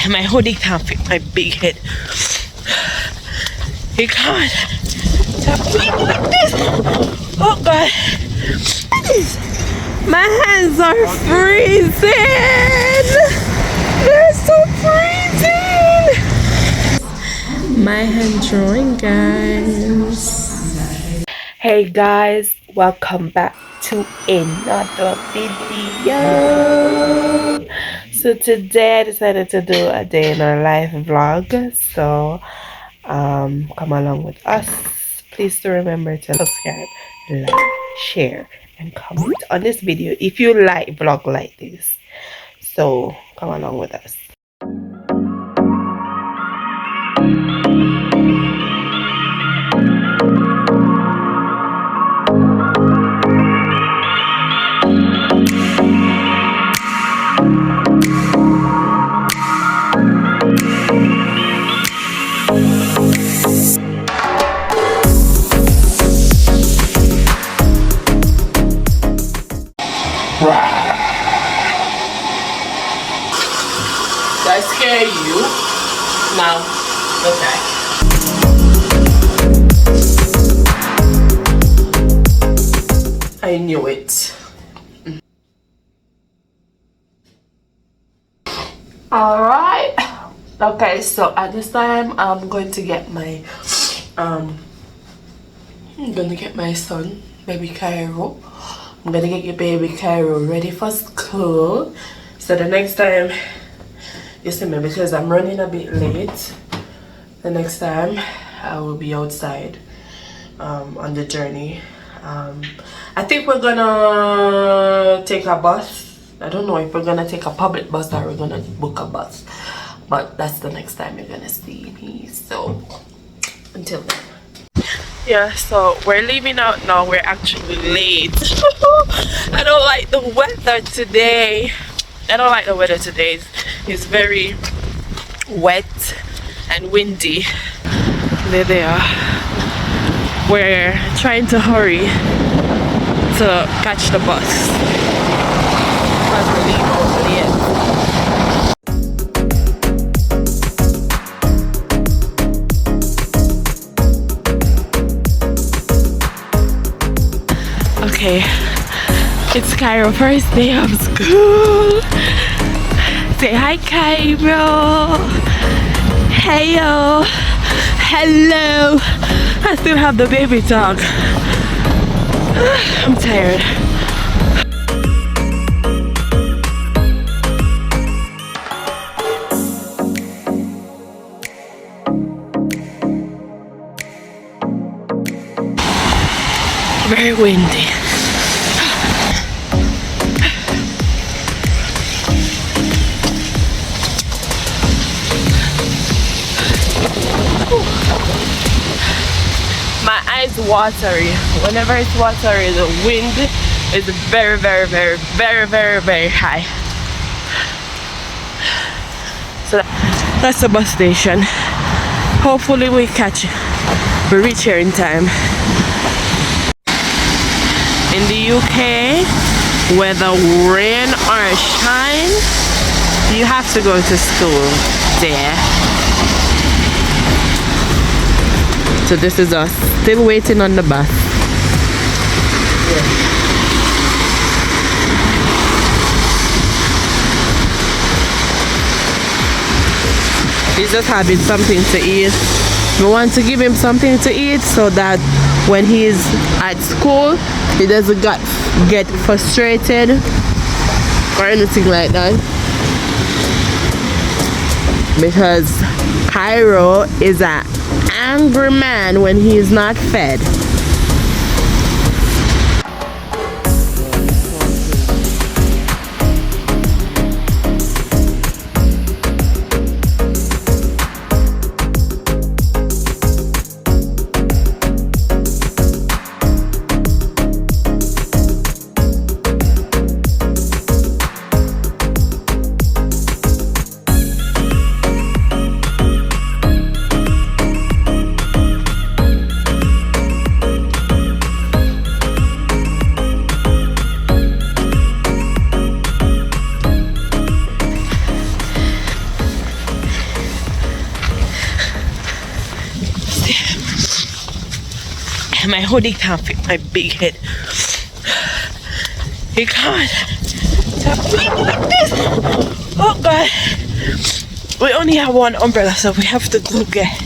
My hoodie can't fit my big head. It can't. Like this. Oh God. My hands are freezing. They're so freezing. My hand drawing, guys. Hey guys, welcome back to another video. So today I decided to do a day in our life vlog. So come along with us. Please do remember to subscribe, like, share, and comment on this video if you like vlog like this. So come along with us. Did I scare you? No. Okay. I knew it. Alright. Okay, so at this time I'm going to get my I'm gonna get my son, baby Cairo. I'm gonna get your baby Cairo ready for school. So the next time you see me, because I'm running a bit late, the next time I will be outside on the journey. I think we're gonna take a bus. I don't know if we're gonna take a public bus or we're gonna book a bus, but that's the next time you're gonna see me. So until then. Yeah, so we're leaving out now. We're actually late. I don't like the weather today. It's very wet and windy. There they are. We're trying to hurry to catch the bus because we leave out late. Okay, it's Cairo first day of school. Say hi, Cairo. Heyo. Hello. I still have the baby dog. I'm tired. Very windy. My eyes watery. Whenever it's watery, the wind is very high. So that's the bus station. Hopefully we reach here in time. In the UK, whether rain or shine, you have to go to school there. So this is us, still waiting on the bus. He's just having something to eat. We want to give him something to eat so that when he's at school, he doesn't get frustrated or anything like that. Because Cairo is an angry man when he is not fed. My hoodie can't fit my big head. It can't. Like this. Oh God. We only have one umbrella, so we have to go get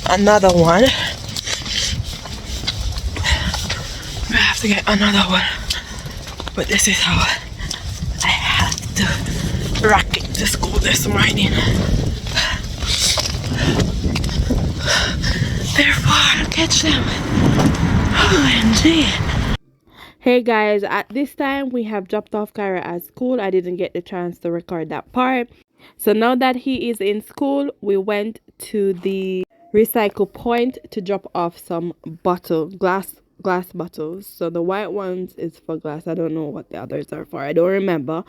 another one. We have to get another one. But this is how I had to rock it to school this morning. Therefore, catch them. OMG. Hey guys, at this time we have dropped off Kyra at school. I didn't get the chance to record that part. So now that he is in school, we went to the recycle point to drop off some glass bottles. So the white ones is for glass. I don't know what the others are for. I don't remember.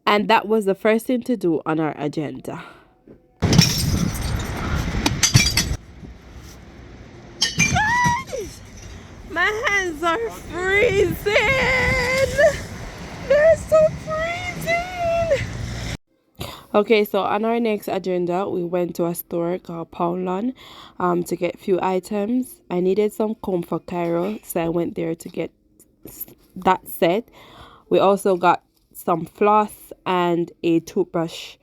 And that was the first thing to do on our agenda. My hands are freezing. They're so freezing. Okay, so on our next agenda, we went to a store called Poundland to get a few items. I needed some comb for Cairo, so I went there to get that set. We also got some floss and a toothbrush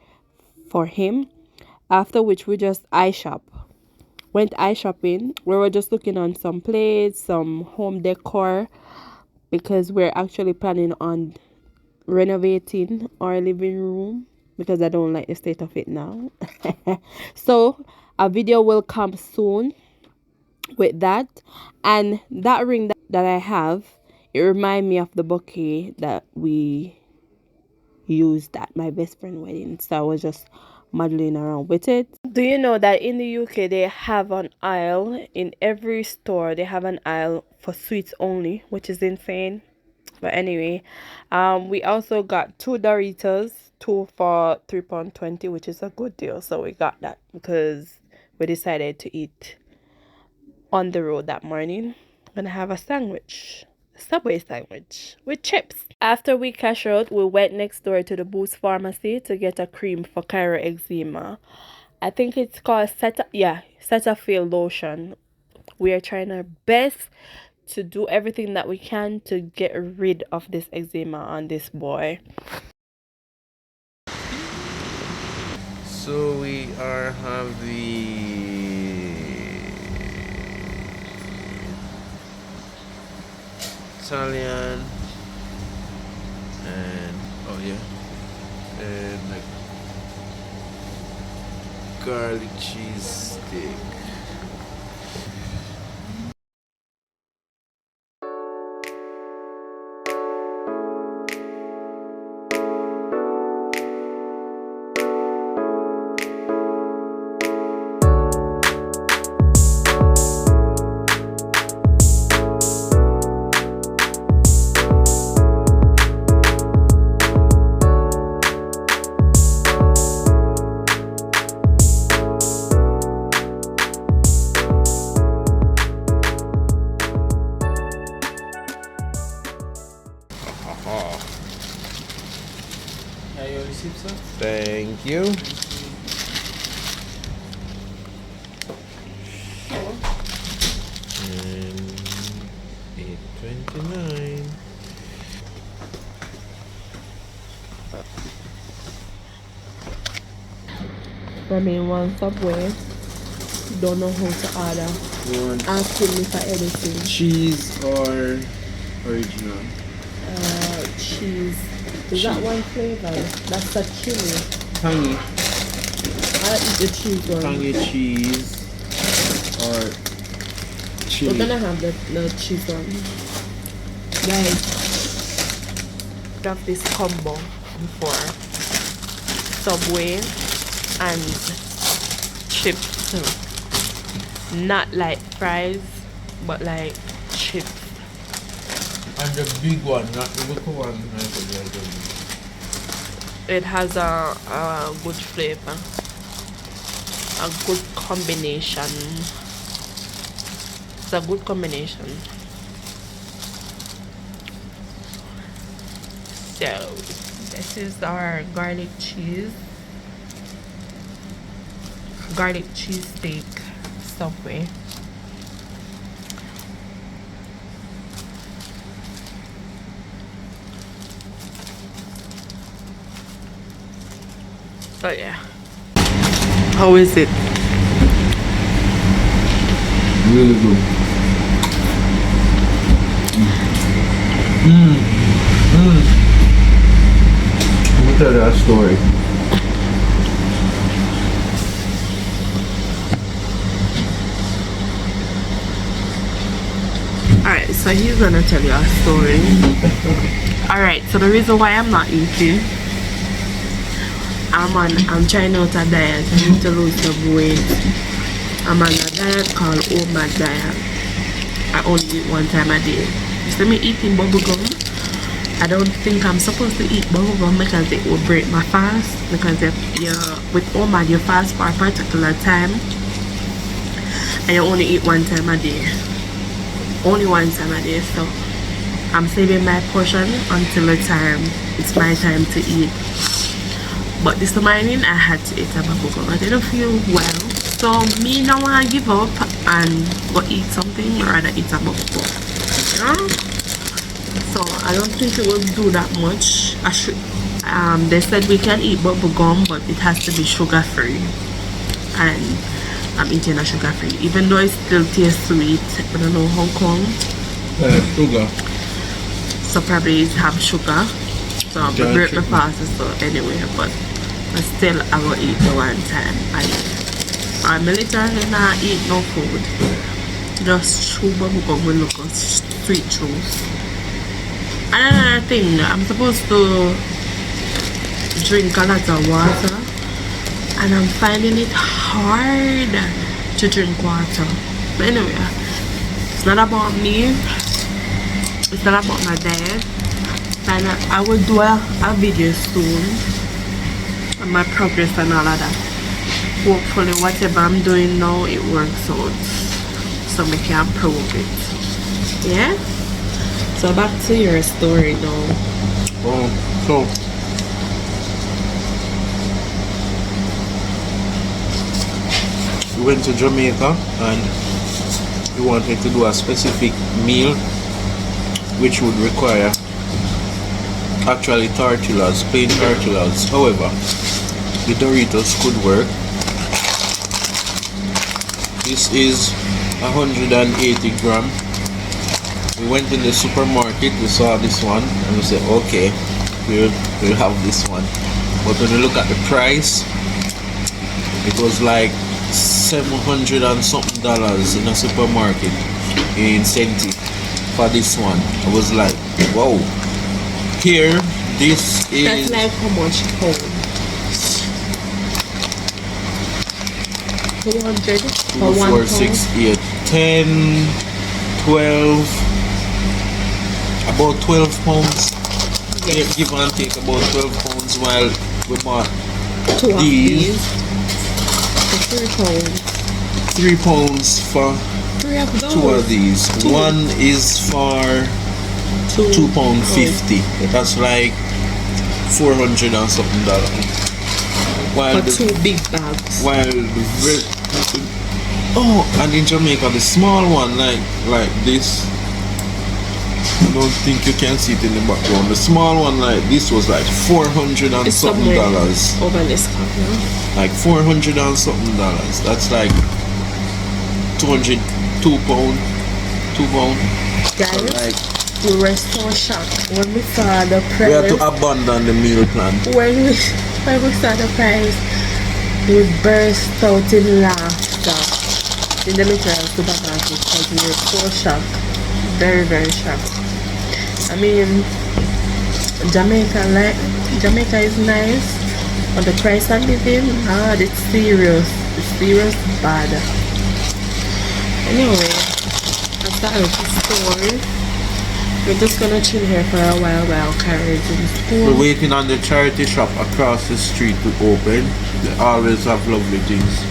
for him, after which we just went eye shopping. We were just looking on some plates, some home decor, because we're actually planning on renovating our living room because I don't like the state of it now. So a video will come soon with that. And that ring that I have, it reminds me of the bouquet that we used at my best friend wedding. So I was just modeling around with it. Do you know that in the UK they have an aisle in every store? They have an aisle for sweets only, which is insane. But anyway, we also got 2 Doritos, 2 for £3.20, which is a good deal. So we got that because we decided to eat on the road that morning. I'm gonna have a sandwich, a Subway sandwich with chips. After we cash out, we went next door to the Boots Pharmacy to get a cream for Cairo eczema. I think it's called Cetaphil lotion. We are trying our best to do everything that we can to get rid of this eczema on this boy. So we have the Italian and and like garlic cheese stick. Thank you. And $8.29. I mean, one Subway, don't know how to order. Asking me for anything. Cheese or original? Cheese. Is that one flavor? That's a chili. Tangy. I eat the cheese one. Tangy cheese or chili. We're gonna have the cheese one. Guys, got this combo before. Subway and chips. Not like fries, but like chips. And the big one, not the little one. It has a good flavor, a good combination. It's a good combination. So this is our garlic cheese steak Subway. So yeah. How is it? Really good. Let me tell you a story. Alright, so he's gonna tell you a story. Alright, so the reason why I'm not eating, I'm trying out a diet. I need to lose some weight. I'm on a diet called OMAD diet. I only eat one time a day. You see me eating bubble gum? I don't think I'm supposed to eat bubble gum because it will break my fast. Because if with OMAD you fast for a particular time and you only eat one time a day. Only one time a day, so I'm saving my portion until the time it's my time to eat. But this morning I had to eat a bubble gum. I didn't feel well, so me now want to give up and go eat something or rather eat a bubble gum. Yeah? So I don't think it will do that much. I should. They said we can eat bubble gum, but it has to be sugar free, and I'm eating a sugar free, even though it still tastes sweet. I don't know how come. Sugar. So probably it have sugar. So I'm gonna break the fast. So anyway, but still I will eat the one time. I'm literally not eat no food. Just chew bubble gum with look of sweet juice. And another thing, I'm supposed to drink a lot of water, and I'm finding it hard to drink water. But anyway, it's not about me. It's not about my diet. And I will do a video soon on my progress and all of that. Hopefully whatever I'm doing now, it works out, so we can prove it. Yeah? So back to your story now. So we went to Jamaica and we wanted to do a specific meal which would require actually tortillas, plain tortillas. However, the Doritos could work. This is 180 gram. We went in the supermarket, we saw this one and we said okay, we'll have this one. But when you look at the price, it was like $700 and something in a supermarket in Senti for this one. I was like, wow. Here, this is... That's like how much pound? 200 for 1 4, pound? 6, 8, 10, 12, about 12 pounds. Yes. Give and take about 12 pounds while we bought Two of these. For 3 pounds. 3 pounds for 3 of those. 2 of these. Two. One is for £2.50. That's like 400 and something dollars. While For 2 big bags. while the and in Jamaica the small one like this, I don't think you can see it in the background. The small one like this was like 400 and It's something dollars. over this cup now. Like 400 and something dollars. That's like 2 pound. Guys, Like we were so shocked when we saw the price. we had to abandon the meal plan. When we saw the price, we burst out in laughter in the literal supermarket because we were so shocked. Very, very shocked. I mean, Jamaica is nice, but the price of living, it's serious. It's serious bad. Anyway, after the story, we're just gonna chill here for a while Carrie's in school. We're waiting on the charity shop across the street to open. They always have lovely things.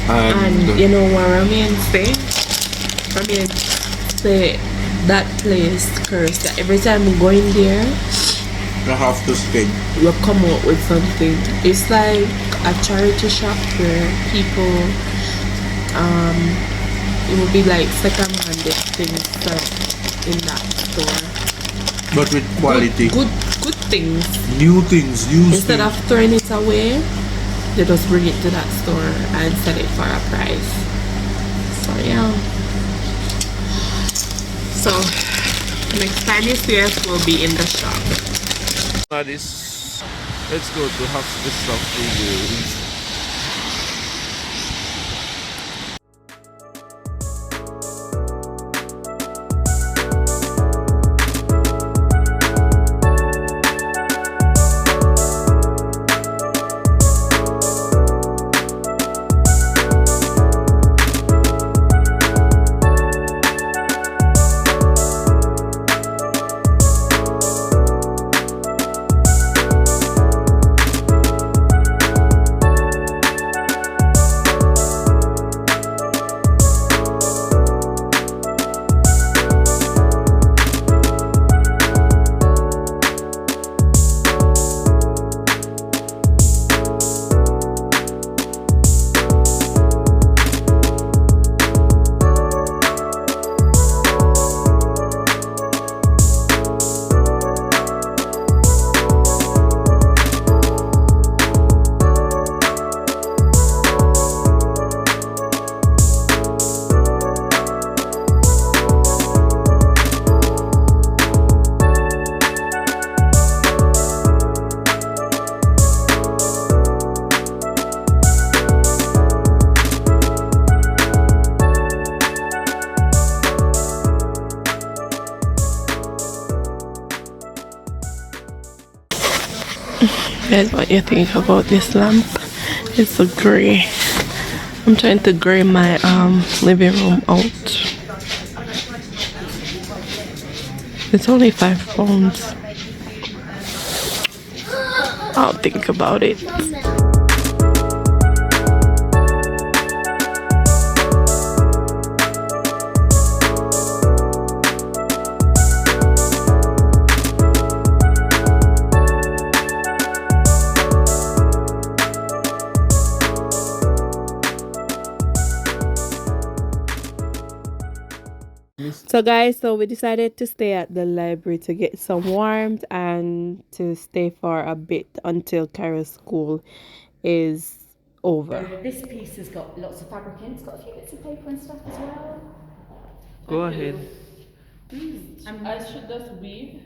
And you know what I mean say? That place cursed. That every time we go in there, you have to spend. we come out with something. It's like a charity shop where people it will be like second-handed things in that store. But with quality. Good things. New things, used Instead things. of throwing it away, they just bring it to that store and sell it for a price. So yeah. So next time you see us, we'll be in the shop. Let's go to Hospital Stuff Reviews. Guys, what you think about this lamp? It's so grey. I'm trying to grey my living room out. It's only £5. I'll think about it. So guys, so we decided to stay at the library to get some warmth and to stay for a bit until Kyra's school is over. This piece has got lots of fabric in. It's got a few bits of paper and stuff as well. Go ahead. I should just weave?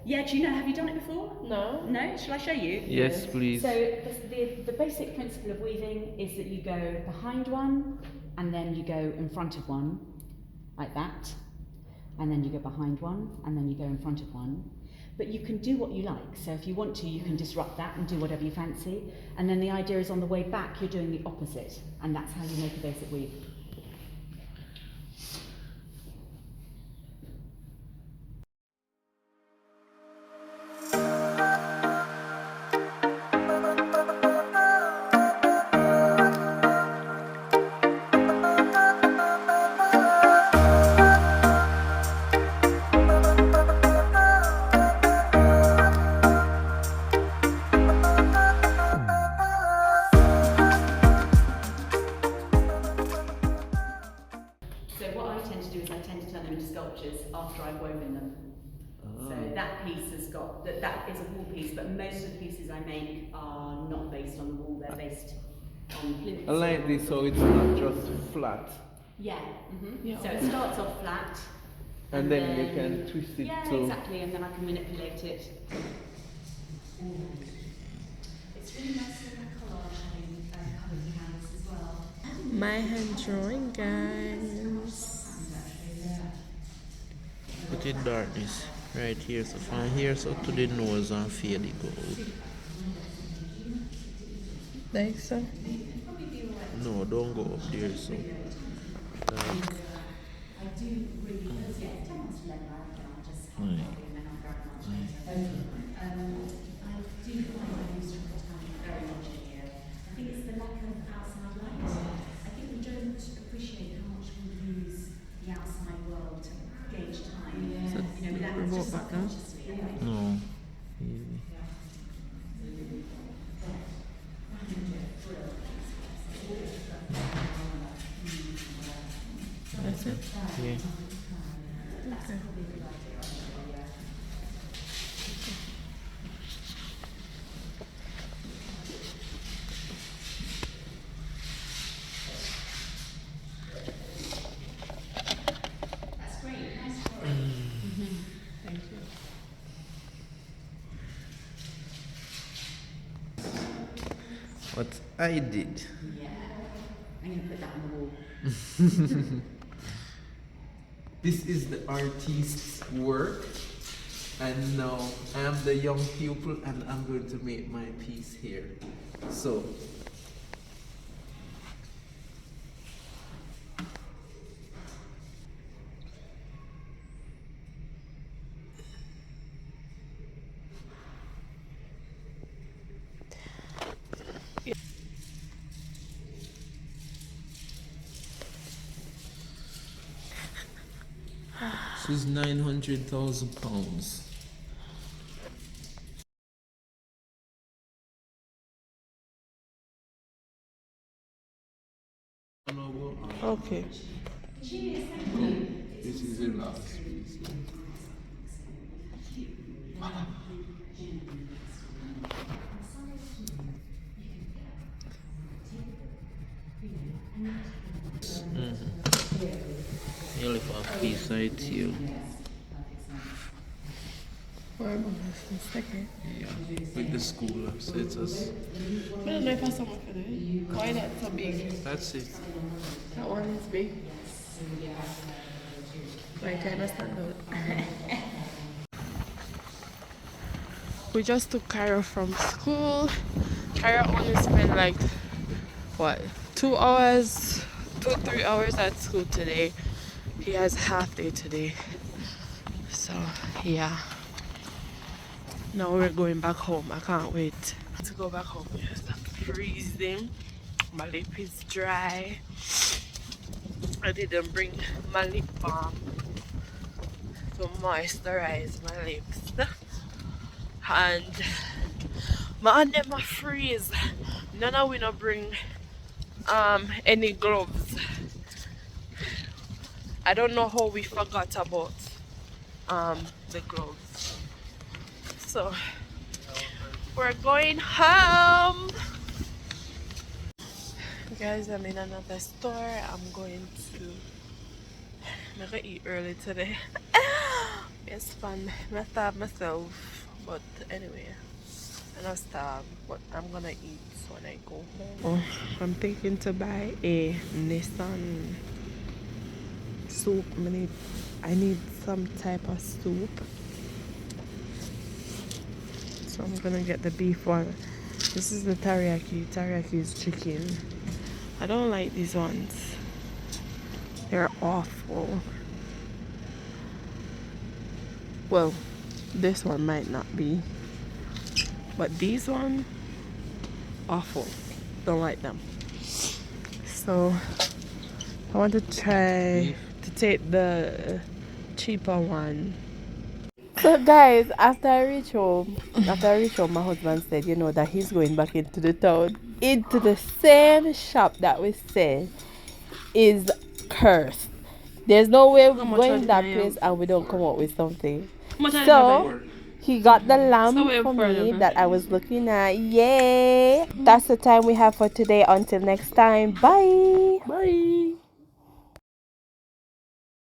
Yeah, do you know, have you done it before? No. No? Shall I show you? Yes, please. So the basic principle of weaving is that you go behind one and then you go in front of one, like that. And then you go behind one and then you go in front of one. But you can do what you like. So if you want to, you can disrupt that and do whatever you fancy. And then the idea is on the way back, you're doing the opposite. And that's how you make a basic weave. After I've woven them. So that piece has got, that is a wool piece, but most of the pieces I make are not based on the wool, they're based on plinths. I like this, so it's not just flat. Yeah. Yeah. So it starts off flat. And then you can twist it yeah, to... exactly, and then I can manipulate it. It's really nice in that collage having coloured canvas as well. My hand drawing, guys. Put in darkness right here, so from here so to the nose and fade it gold. Like so? No, don't go up there, so dark. Remote back now? No. Easy. That's it? Yeah. Okay. I did. Yeah. I'm going to put that on the wall. This is the artist's work, and now I am the young pupil, and I'm going to make my piece here. So, this is 900,000 pounds. Okay. This is the last piece. Nearly for piece right here. Yeah, with the school upsets us. I don't know if I saw one for it. Why not so big? That's it. That one is big. My time is stand out. We just took Cairo from school. Cairo only spent like, what, 2 hours, 3 hours at school today. He has half day today. So, yeah. Now we're going back home. I can't wait to go back home. It's like freezing. My lip is dry. I didn't bring my lip balm to moisturize my lips. And my hand them a freeze. None of we not bring any gloves. I don't know how we forgot about the gloves. So we're going home. Guys, I'm in another store. I'm going to eat early today. It's fun. I starve myself, but anyway, I'm not starved, but I'm gonna eat when I go home. I'm thinking to buy a Nissan soup. I need some type of soup. So I'm gonna get the beef one. This is the teriyaki. Teriyaki is chicken. I don't like these ones. They're awful. Well, this one might not be. But these one, awful. Don't like them. So I want to try to take the cheaper one. So guys, after I reach home, my husband said, you know, that he's going back into the town, into the same shop that we said is cursed. There's no way we're going to that place and we don't come up with something. So he got the lamp for me that I was looking at. Yay! That's the time we have for today. Until next time, bye. Bye.